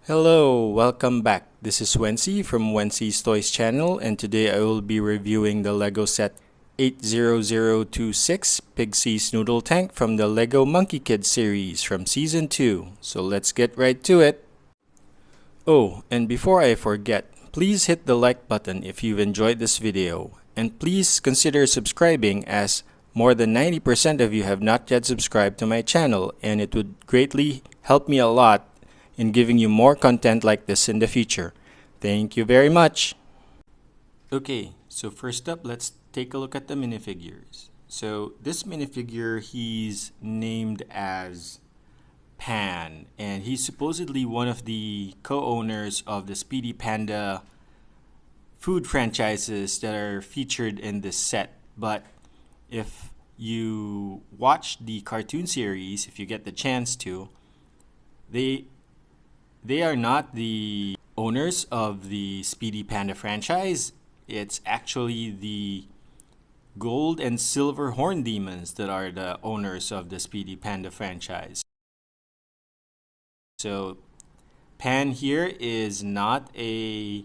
Hello, welcome back. This is Wency from Wency's Toys channel, and today I will be reviewing the Lego set 80026 Pigsy's Noodle Tank from the Lego Monkie Kid series from Season 2. So let's get right to it. Oh, and before I forget, please hit the like button if you've enjoyed this video, and please consider subscribing as more than 90% of you have not yet subscribed to my channel, and it would greatly help me a lot in giving you more content like this in the future. Thank you very much. Okay, so first up, let's take a look at the minifigures. So this minifigure, he's named as Pan, and he's supposedly one of the co-owners of the Speedy Panda food franchises that are featured in this set. But if you watch the cartoon series, if you get the chance to, they are not the owners of the Speedy Panda franchise. It's actually the Gold and Silver Horn Demons that are the owners of the Speedy Panda franchise. So Pan here is not a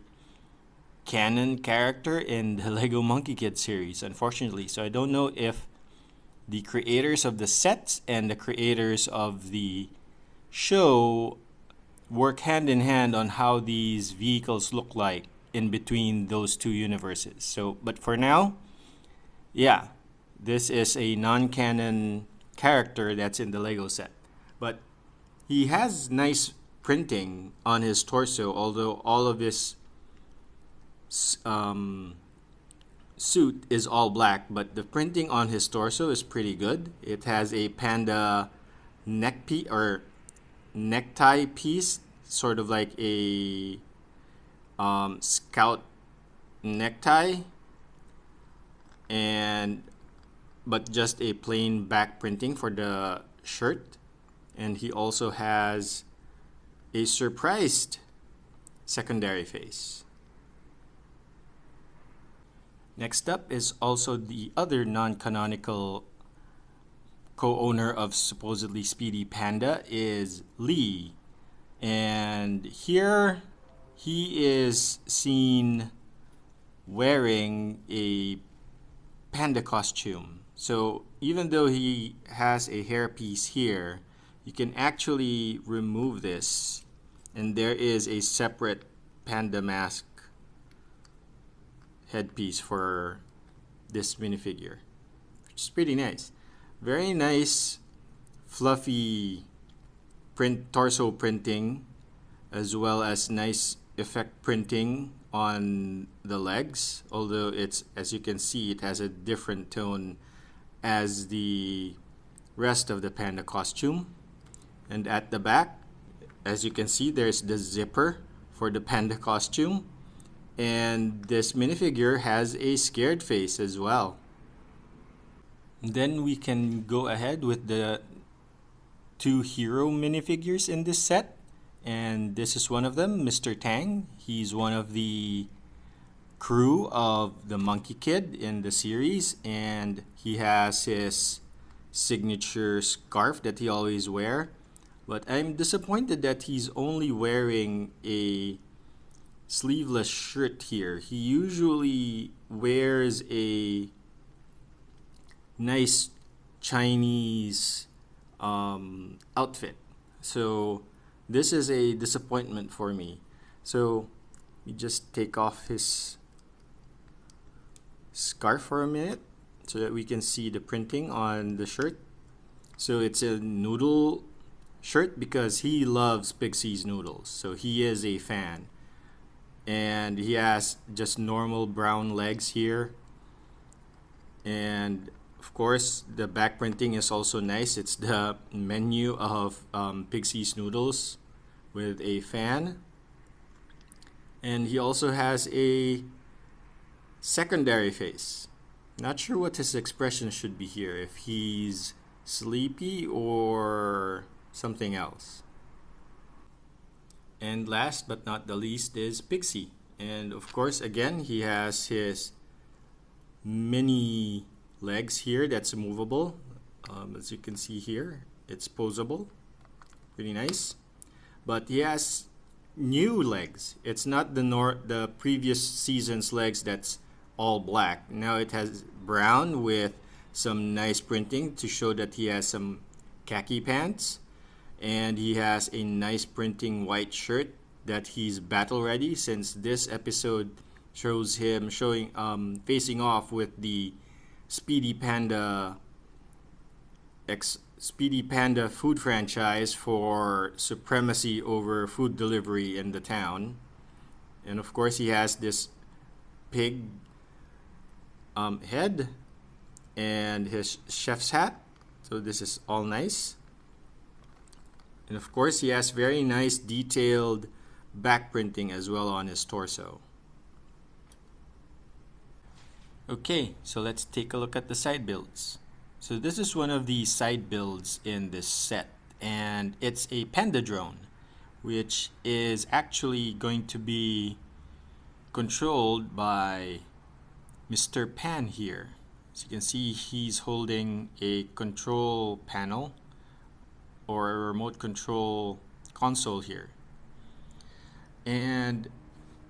canon character in the Lego Monkie Kid series, unfortunately. So I don't know if the creators of the sets and the creators of the show work hand in hand on how these vehicles look like in between those two universes. So, but for now, yeah, this is a non-canon character that's in the Lego set. But he has nice printing on his torso, although all of his suit is all black, but the printing on his torso is pretty good. It has a panda necktie piece, sort of like a scout necktie, and but just a plain back printing for the shirt. And he also has a surprised secondary face. Next up is also the other non-canonical co-owner of supposedly Speedy Panda is Lee. And here he is seen wearing a panda costume. So even though he has a hairpiece here, you can actually remove this, and there is a separate panda mask headpiece for this minifigure, which is pretty nice. Very nice, fluffy torso printing, as well as nice effect printing on the legs. Although it's, as you can see, it has a different tone as the rest of the panda costume. And at the back, as you can see, there's the zipper for the panda costume. And this minifigure has a scared face as well. Then we can go ahead with the two hero minifigures in this set. And this is one of them, Mr. Tang. He's one of the crew of the Monkie Kid in the series. And he has his signature scarf that he always wears. But I'm disappointed that he's only wearing a sleeveless shirt here. He usually wears a nice Chinese outfit. So this is a disappointment for me. So we just take off his scarf for a minute so that we can see the printing on the shirt. So it's a Noodle shirt because he loves Pigsy's noodles. So he is a fan. And he has just normal brown legs here. And of course, the back printing is also nice. It's the menu of Pigsy's noodles with a fan. And he also has a secondary face. Not sure what his expression should be here, if he's sleepy or something else. And last but not the least is Pigsy. And of course, again, he has his mini legs here that's movable. As you can see here, it's posable. Pretty nice. But he has new legs. It's not the previous season's legs that's all black. Now it has brown with some nice printing to show that he has some khaki pants, and he has a nice printing white shirt that he's battle ready, since this episode shows him facing off with the Speedy Panda Speedy Panda food franchise for supremacy over food delivery in the town. And of course, he has this pig head and his chef's hat. So this is all nice. And of course, he has very nice detailed back printing as well on his torso. Okay, so let's take a look at the side builds. So this is one of the side builds in this set, and it's a panda drone, which is actually going to be controlled by Mr. Pan here. As you can see, he's holding a control panel or a remote control console here. And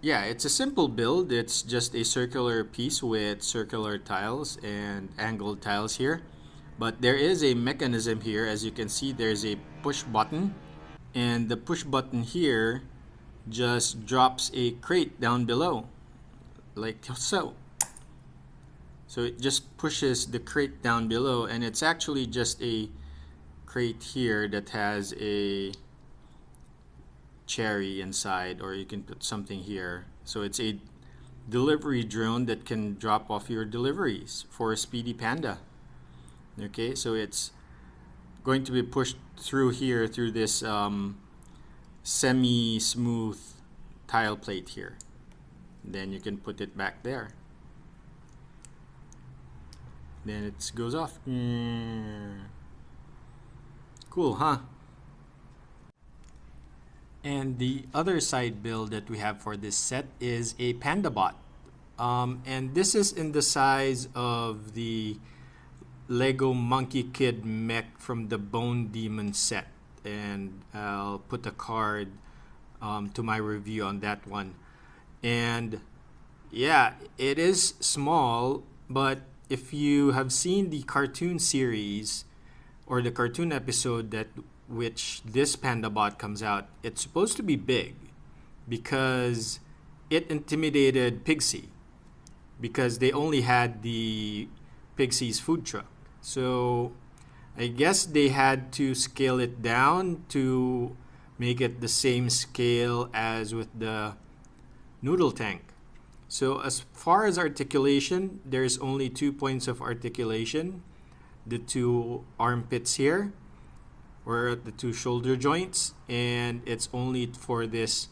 yeah, it's a simple build. It's just a circular piece with circular tiles and angled tiles here. But there is a mechanism here. As you can see, there's a push button. And the push button here just drops a crate down below, like so. So it just pushes the crate down below, and it's actually just a crate here that has a cherry inside, or you can put something here. So it's a delivery drone that can drop off your deliveries for a Speedy Panda. Okay, so it's going to be pushed through here through this semi-smooth tile plate here. Then you can put it back there. Then it goes off. Cool, huh? And the other side build that we have for this set is a panda bot. And this is in the size of the Lego Monkie Kid mech from the Bone Demon set. And I'll put a card to my review on that one. And yeah, it is small, but if you have seen the cartoon series or the cartoon episode that which this panda bot comes out, it's supposed to be big because it intimidated Pigsy, because they only had the Pigsy's food truck. So I guess they had to scale it down to make it the same scale as with the Noodle tank. So as far as articulation, there's only 2 points of articulation. The 2 armpits here, or the 2 shoulder joints, and it's only for this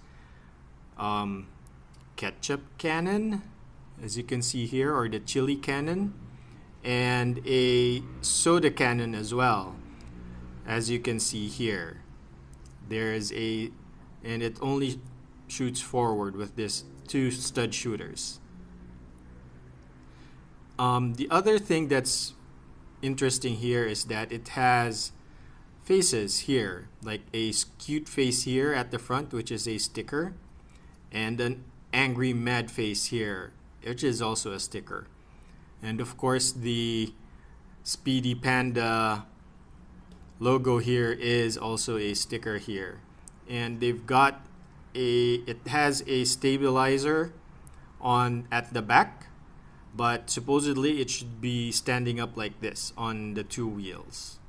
ketchup cannon, as you can see here, or the chili cannon, and a soda cannon as well, as you can see here. There's a, and it only shoots forward with this 2 stud shooters. The other thing that's interesting here is that it has faces here, like a cute face here at the front, which is a sticker, and an angry mad face here, which is also a sticker. And of course, the Speedy Panda logo here is also a sticker here. And they've got it has a stabilizer on at the back, but supposedly it should be standing up like this on the 2 wheels.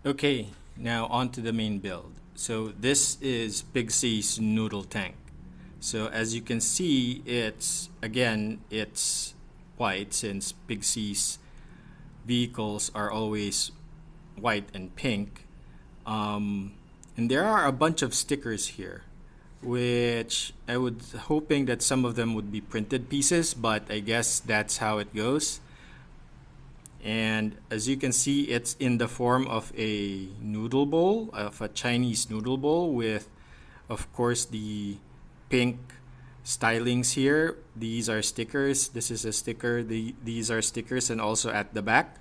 Okay, now on to the main build. So this is Pigsy's Noodle tank. So as you can see, it's white, since Pigsy's vehicles are always white and pink. And there are a bunch of stickers here, which I was hoping that some of them would be printed pieces, but I guess that's how it goes. And as you can see, it's in the form of a noodle bowl, of a Chinese noodle bowl, with, of course, the pink stylings here. These are stickers. This is a sticker. These are stickers, and also at the back.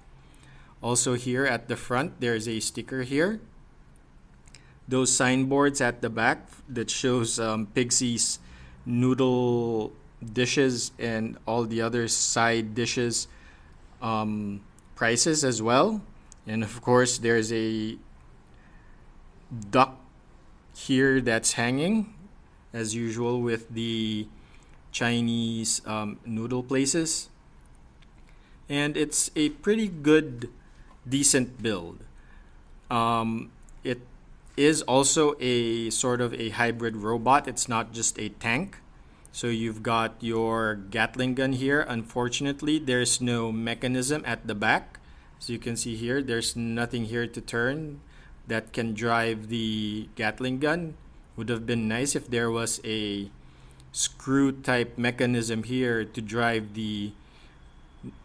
Also here at the front, there's a sticker here. those signboards at the back that shows Pigsy's noodle dishes and all the other side dishes prices as well. And of course, there's a duck here that's hanging, as usual with the Chinese noodle places. And it's a pretty good, decent build. It is also a sort of a hybrid robot. It's not just a tank. So you've got your Gatling gun here. Unfortunately, there's no mechanism at the back. So you can see here, there's nothing here to turn that can drive the Gatling gun. Would have been nice if there was a screw type mechanism here to drive the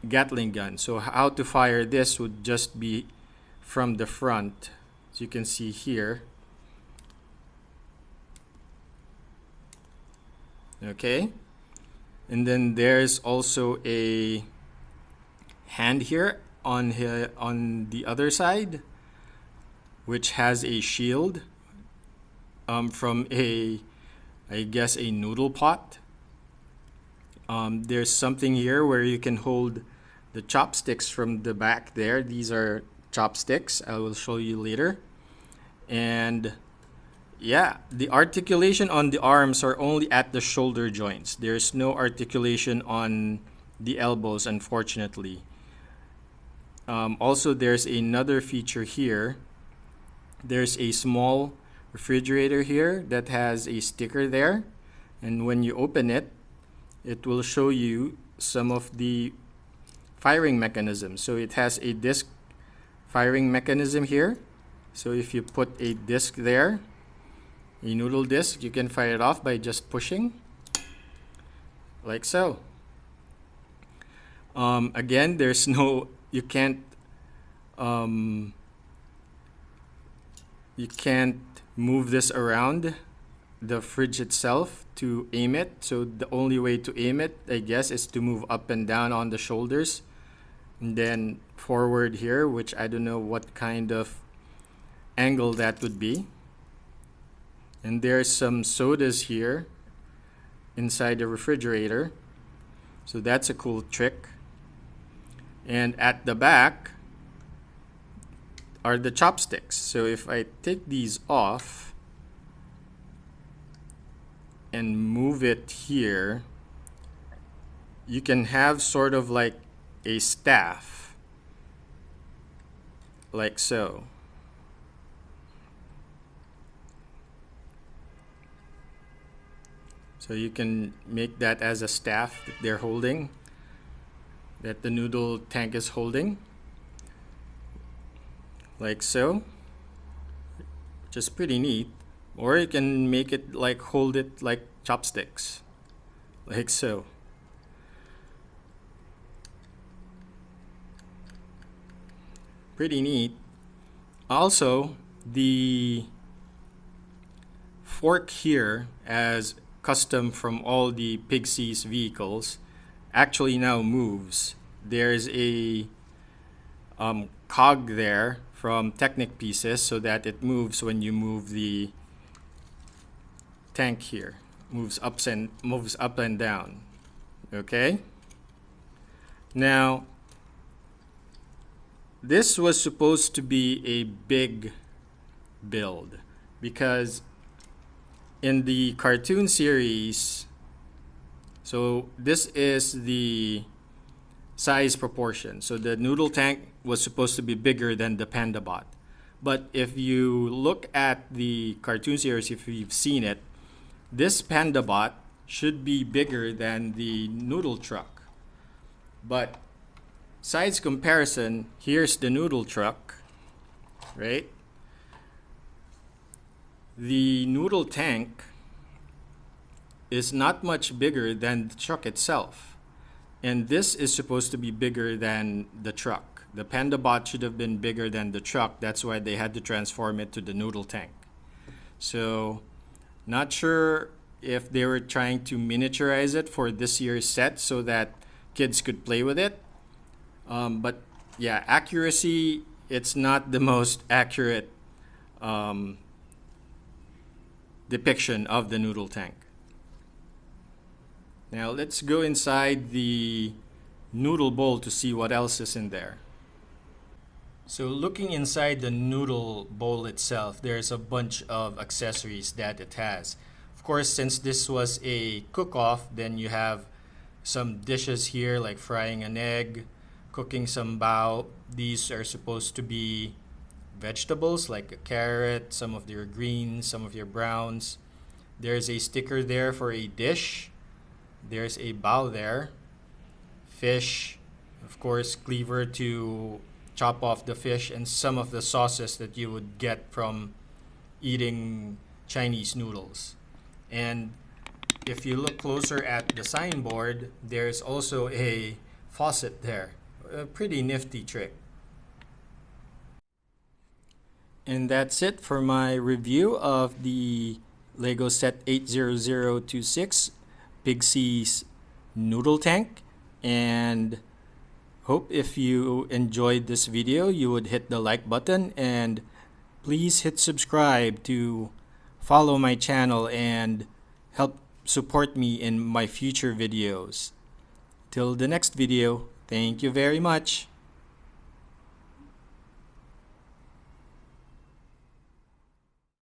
Gatling gun. So how to fire this would just be from the front. As you can see here. Okay. And then there's also a hand here on the other side, which has a shield from I guess a noodle pot. There's something here where you can hold the chopsticks from the back there. These are chopsticks. I will show you later. And yeah, the articulation on the arms are only at the shoulder joints. There's no articulation on the elbows, unfortunately. Also, there's another feature here. There's a small refrigerator here that has a sticker there. And when you open it, it will show you some of the firing mechanisms. So it has a disc firing mechanism here. So if you put a disc there, a noodle disc, you can fire it off by just pushing, like so. Again, there's no, you can't move this around the fridge itself to aim it. So the only way to aim it, I guess, is to move up and down on the shoulders and then forward here, which I don't know what kind of angle that would be. And there's some sodas here inside the refrigerator. So that's a cool trick. And at the back are the chopsticks. So if I take these off and move it here, you can have sort of like a staff, like so. So you can make that as a staff that they're holding, that the noodle tank is holding, like so, which is pretty neat. Or you can make it like, hold it like chopsticks, like so. Pretty neat. Also, the fork here, as custom from all the Pigsy's vehicles, actually now moves. There's a cog there from Technic pieces so that it moves when you move the tank here. Moves up and down. Okay? Now, this was supposed to be a big build because in the cartoon series, so this is the size proportion. So the noodle tank was supposed to be bigger than the Panda Bot. But if you look at the cartoon series, if you've seen it, this Panda Bot should be bigger than the noodle truck. But size comparison, here's the noodle truck, right? The noodle tank is not much bigger than the truck itself. And this is supposed to be bigger than the truck. The Panda Bot should have been bigger than the truck. That's why they had to transform it to the noodle tank. So, not sure if they were trying to miniaturize it for this year's set so that kids could play with it. But yeah, accuracy, it's not the most accurate depiction of the noodle tank. Now let's go inside the noodle bowl to see what else is in there. So looking inside the noodle bowl itself, there's a bunch of accessories that it has. Of course, since this was a cook-off, then you have some dishes here like frying an egg, cooking some bao. These are supposed to be vegetables like a carrot, some of your greens, some of your browns. There's a sticker there for a dish. There's a bao there. Fish, of course, cleaver to chop off the fish, and some of the sauces that you would get from eating Chinese noodles. And if you look closer at the signboard, there's also a faucet there. A pretty nifty trick. And that's it for my review of the Lego Set 80026 Pigsy's Noodle Tank. And hope if you enjoyed this video, you would hit the like button, and please hit subscribe to follow my channel and help support me in my future videos. Till the next video, thank you very much.